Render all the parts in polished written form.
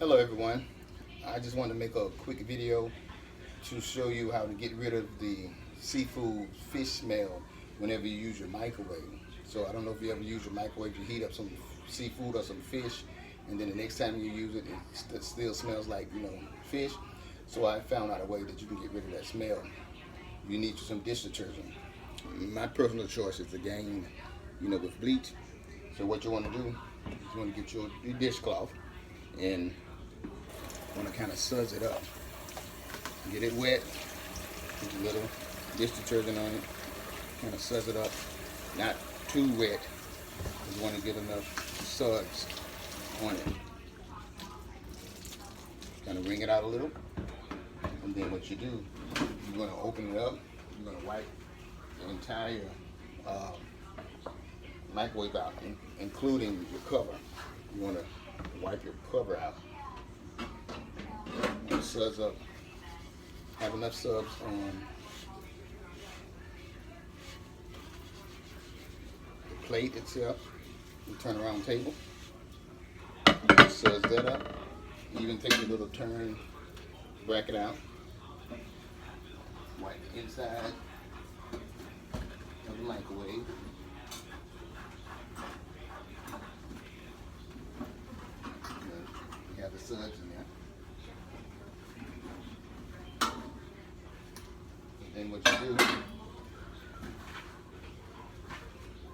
Hello everyone. I just wanted to make a quick video to show you how to get rid of the seafood fish smell whenever you use your microwave. So I don't know if you ever use your microwave to heat up some seafood or some fish, and then the next time you use it, it still smells like fish. So I found out a way that you can get rid of that smell. You need some dish detergent. My personal choice is again, with bleach. So what you want to do is you want to get your dishcloth and want to kind of suds it up. Get it wet, put a little dish detergent on it, kind of suds it up. Not too wet, you want to get enough suds on it. Kind of wring it out a little, and then what you do, you're going to open it up, you're going to wipe the entire microwave out, including your cover. You want to wipe your cover out. Suds up. Have enough subs on the plate itself. You turn around table. Suds that up. Even take a little turn bracket out. Wipe the inside of the microwave. You have the suds in there. Then what you do,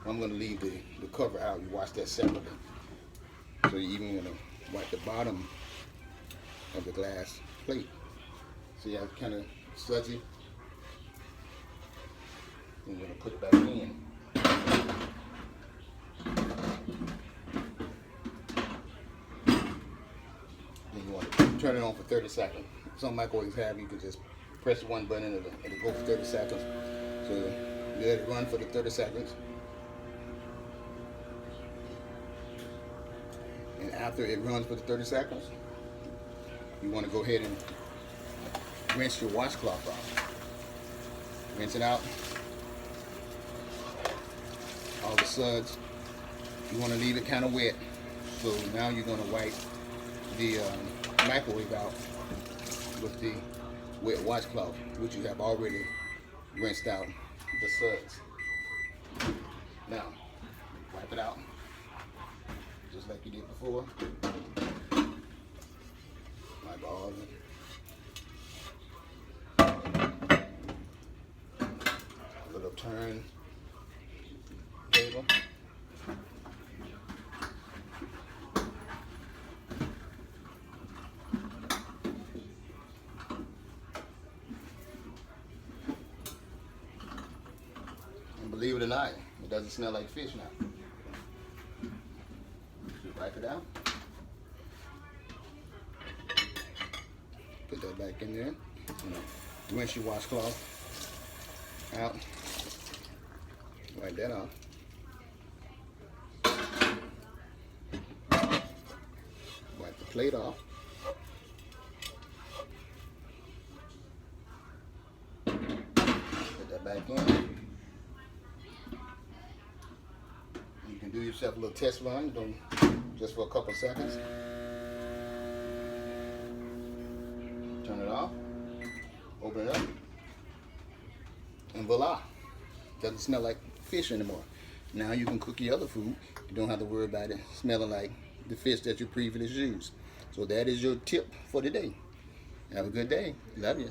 I'm going to leave the cover out. You wash that separately. So you even want to wipe the bottom of the glass plate. See how it's kind of sudsy? Then you're going to put it back in. Then you want to turn it on for 30 seconds. Some microwaves have, you can just press one button and it'll go for 30 seconds. So you let it run for the 30 seconds. And after it runs for the 30 seconds, you want to go ahead and rinse your washcloth off. Rinse it out. All the suds. You want to leave it kind of wet. So now you're going to wipe the microwave out with the wet washcloth, which you have already rinsed out the suds. Now, wipe it out, just like you did before. Wipe all of it. A little turn table. Believe it or not, it doesn't smell like fish now. Just wipe it out. Put that back in there. Rinse your washcloth out. Wipe that off. Wipe the plate off. Put that back in. Do yourself a little test run, just for a couple seconds. Turn it off, open it up, and voila! Doesn't smell like fish anymore. Now you can cook your other food. You don't have to worry about it smelling like the fish that you previously used. So that is your tip for today. Have a good day. Love you.